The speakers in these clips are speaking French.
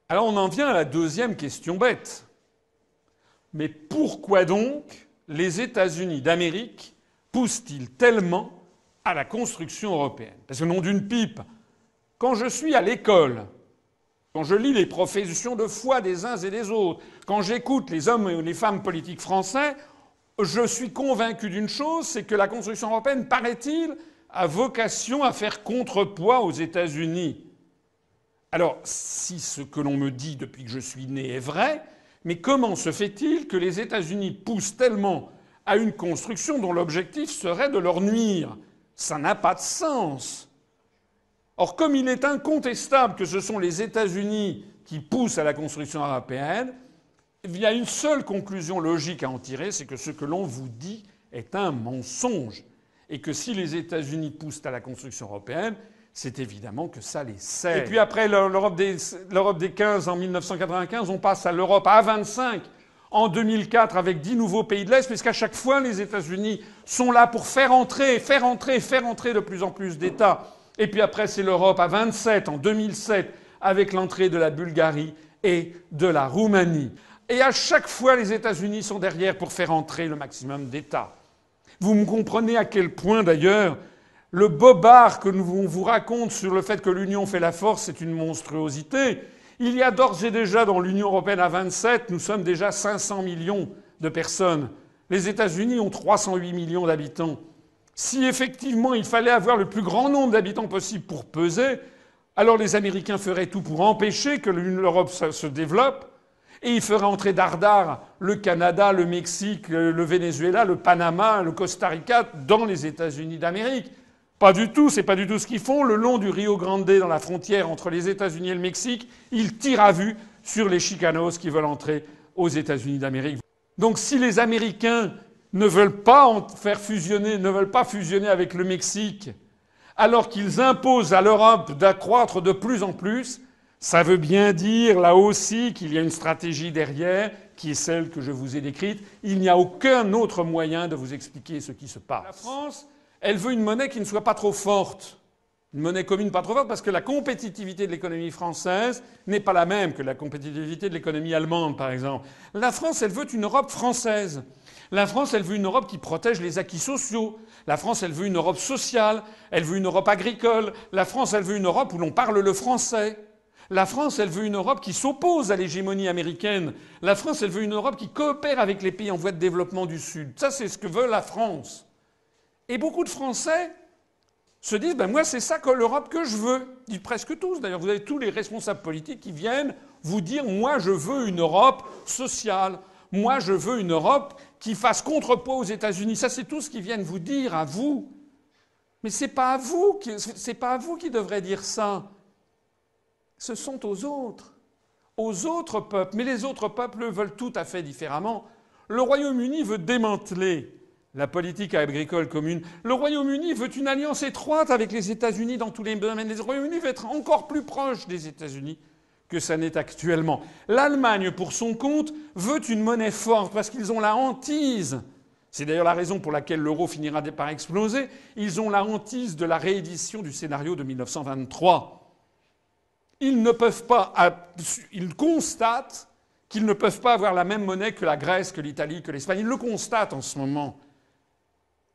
Alors on en vient à la deuxième question bête. Mais pourquoi donc les États-Unis d'Amérique poussent-ils tellement à la construction européenne? Parce que nom d'une pipe, quand je suis à l'école, quand je lis les professions de foi des uns et des autres, quand j'écoute les hommes et les femmes politiques français, je suis convaincu d'une chose, c'est que la construction européenne, paraît-il, a vocation à faire contrepoids aux États-Unis. Alors, si ce que l'on me dit depuis que je suis né est vrai, mais comment se fait-il que les États-Unis poussent tellement à une construction dont l'objectif serait de leur nuire? Ça n'a pas de sens. Or, comme il est incontestable que ce sont les États-Unis qui poussent à la construction européenne, il y a une seule conclusion logique à en tirer, c'est que ce que l'on vous dit est un mensonge. Et que si les États-Unis poussent à la construction européenne, c'est évidemment que ça les sert. Et puis après l'Europe des 15 en 1995, on passe à l'Europe à 25 en 2004 avec 10 nouveaux pays de l'Est, puisqu'à chaque fois les États-Unis sont là pour faire entrer de plus en plus d'États. Et puis après c'est l'Europe à 27 en 2007 avec l'entrée de la Bulgarie et de la Roumanie. Et à chaque fois les États-Unis sont derrière pour faire entrer le maximum d'États. Vous me comprenez à quel point d'ailleurs le bobard que on vous raconte sur le fait que l'union fait la force, c'est une monstruosité. Il y a d'ores et déjà dans l'Union européenne à 27, nous sommes déjà 500 millions de personnes. Les États-Unis ont 308 millions d'habitants. Si effectivement il fallait avoir le plus grand nombre d'habitants possible pour peser, alors les Américains feraient tout pour empêcher que l'Europe se développe, et ils feraient entrer dardard le Canada, le Mexique, le Venezuela, le Panama, le Costa Rica dans les États-Unis d'Amérique. Pas du tout, c'est pas du tout ce qu'ils font. Le long du Rio Grande, dans la frontière entre les États-Unis et le Mexique, ils tirent à vue sur les chicanos qui veulent entrer aux États-Unis d'Amérique. Donc si les Américains ne veulent pas fusionner avec le Mexique, alors qu'ils imposent à l'Europe d'accroître de plus en plus, ça veut bien dire, là aussi, qu'il y a une stratégie derrière, qui est celle que je vous ai décrite. Il n'y a aucun autre moyen de vous expliquer ce qui se passe. La France, elle veut une monnaie qui ne soit pas trop forte. Une monnaie commune pas trop forte, parce que la compétitivité de l'économie française n'est pas la même que la compétitivité de l'économie allemande, par exemple. La France, elle veut une Europe française. La France, elle veut une Europe qui protège les acquis sociaux. La France, elle veut une Europe sociale. Elle veut une Europe agricole. La France, elle veut une Europe où l'on parle le français. La France, elle veut une Europe qui s'oppose à l'hégémonie américaine. La France, elle veut une Europe qui coopère avec les pays en voie de développement du Sud. Ça, c'est ce que veut la France. Et beaucoup de Français se disent moi, c'est ça que l'Europe que je veux. Ils disent presque tous. D'ailleurs, vous avez tous les responsables politiques qui viennent vous dire moi, je veux une Europe sociale. Moi, je veux une Europe qui fasse contrepoids aux États-Unis. Ça, c'est tout ce qu'ils viennent vous dire à vous. Mais c'est pas à vous qui devrez dire ça. Ce sont aux autres peuples. Mais les autres peuples veulent tout à fait différemment. Le Royaume-Uni veut démanteler la politique agricole commune. Le Royaume-Uni veut une alliance étroite avec les États-Unis dans tous les domaines. Le Royaume-Uni veut être encore plus proche des États-Unis que ça n'est actuellement. L'Allemagne, pour son compte, veut une monnaie forte parce qu'ils ont la hantise. C'est d'ailleurs la raison pour laquelle l'euro finira par exploser. Ils ont la hantise de la réédition du scénario de 1923. Ils constatent qu'ils ne peuvent pas avoir la même monnaie que la Grèce, que l'Italie, que l'Espagne. Ils le constatent en ce moment.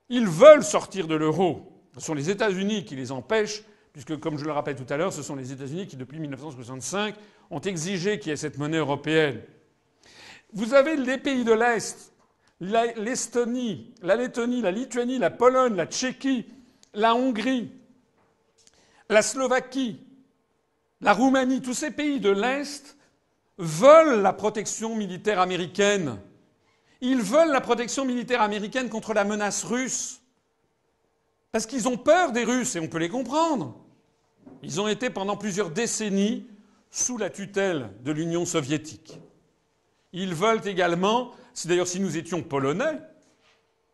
Ils veulent sortir de l'euro. Ce sont les États-Unis qui les empêchent, puisque, comme je le rappelle tout à l'heure, ce sont les États-Unis qui, depuis 1965, ont exigé qu'il y ait cette monnaie européenne. Vous avez les pays de l'Est, l'Estonie, la Lettonie, la Lituanie, la Pologne, la Tchéquie, la Hongrie, la Slovaquie, la Roumanie, tous ces pays de l'Est veulent la protection militaire américaine. Ils veulent la protection militaire américaine contre la menace russe. Parce qu'ils ont peur des Russes, et on peut les comprendre. Ils ont été pendant plusieurs décennies sous la tutelle de l'Union soviétique. Ils veulent également, d'ailleurs si nous étions polonais,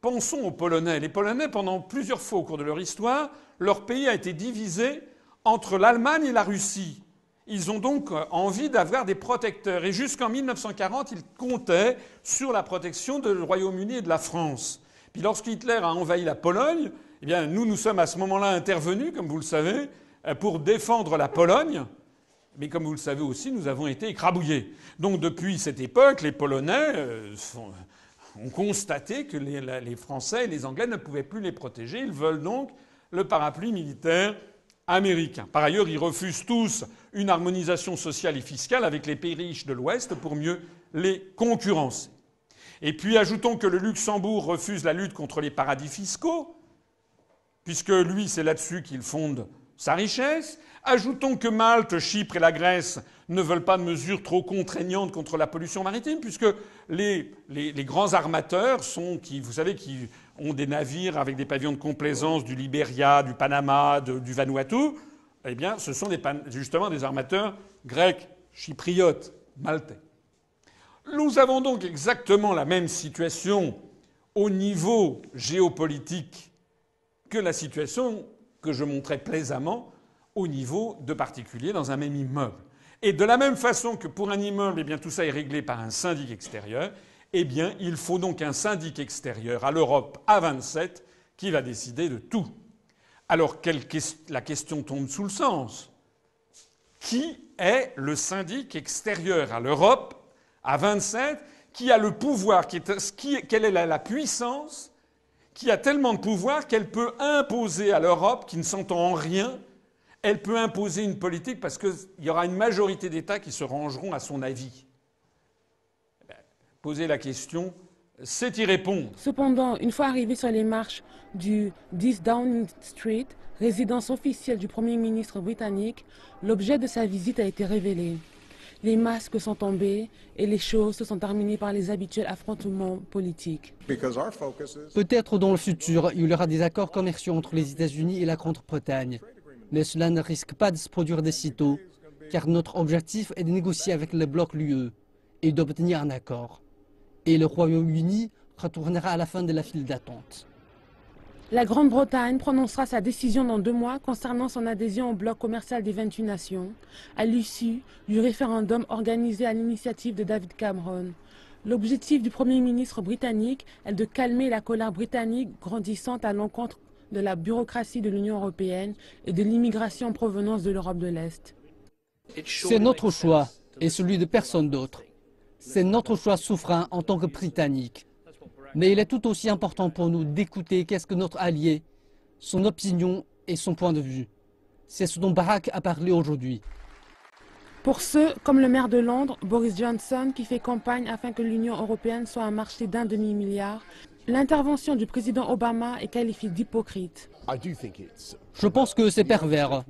pensons aux Polonais. Les Polonais, pendant plusieurs fois au cours de leur histoire, leur pays a été divisé entre l'Allemagne et la Russie. Ils ont donc envie d'avoir des protecteurs. Et jusqu'en 1940, ils comptaient sur la protection du Royaume-Uni et de la France. Puis lorsqu'Hitler a envahi la Pologne, eh bien, nous sommes à ce moment-là intervenus, comme vous le savez, pour défendre la Pologne. Mais comme vous le savez aussi, nous avons été écrabouillés. Donc depuis cette époque, les Polonais ont constaté que les Français et les Anglais ne pouvaient plus les protéger. Ils veulent donc le parapluie militaire américain. Par ailleurs, ils refusent tous une harmonisation sociale et fiscale avec les pays riches de l'Ouest pour mieux les concurrencer. Et puis ajoutons que le Luxembourg refuse la lutte contre les paradis fiscaux, puisque lui, c'est là-dessus qu'il fonde sa richesse. Ajoutons que Malte, Chypre et la Grèce ne veulent pas de mesures trop contraignantes contre la pollution maritime, puisque les grands armateurs vous savez, qui ont des navires avec des pavillons de complaisance du Libéria, du Panama, du Vanuatu, eh bien, ce sont justement des armateurs grecs, chypriotes, maltais. Nous avons donc exactement la même situation au niveau géopolitique que la situation que je montrais plaisamment au niveau de particuliers dans un même immeuble. Et de la même façon que pour un immeuble, eh bien, tout ça est réglé par un syndic extérieur, eh bien, il faut donc un syndic extérieur à l'Europe à 27 qui va décider de tout. Alors, la question tombe sous le sens. Qui est le syndic extérieur à l'Europe à 27 qui a le pouvoir, quelle est la puissance qui a tellement de pouvoir qu'elle peut imposer à l'Europe, qui ne s'entend en rien, elle peut imposer une politique parce qu'il y aura une majorité d'États qui se rangeront à son avis. Poser la question, c'est y répondre. Cependant, une fois arrivé sur les marches du 10 Downing Street, résidence officielle du Premier ministre britannique, l'objet de sa visite a été révélé. Les masques sont tombés et les choses se sont terminées par les habituels affrontements politiques. Peut-être dans le futur, il y aura des accords commerciaux entre les États-Unis et la Grande-Bretagne. Mais cela ne risque pas de se produire de sitôt, car notre objectif est de négocier avec le bloc l'UE et d'obtenir un accord. Et le Royaume-Uni retournera à la fin de la file d'attente. La Grande-Bretagne prononcera sa décision dans 2 mois concernant son adhésion au bloc commercial des 28 nations, à l'issue du référendum organisé à l'initiative de David Cameron. L'objectif du Premier ministre britannique est de calmer la colère britannique grandissante à l'encontre de la bureaucratie de l'Union européenne et de l'immigration en provenance de l'Europe de l'Est. C'est notre choix et celui de personne d'autre. C'est notre choix souverain en tant que Britanniques. Mais il est tout aussi important pour nous d'écouter qu'est-ce que notre allié, son opinion et son point de vue. C'est ce dont Barack a parlé aujourd'hui. Pour ceux comme le maire de Londres, Boris Johnson, qui fait campagne afin que l'Union européenne soit un marché d'1 demi-milliard, l'intervention du président Obama est qualifiée d'hypocrite. Je pense que c'est pervers.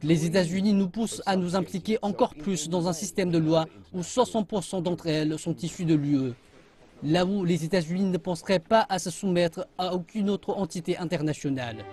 Les États-Unis nous poussent à nous impliquer encore plus dans un système de loi où 60% d'entre elles sont issues de l'UE. Là où les États-Unis ne penseraient pas à se soumettre à aucune autre entité internationale.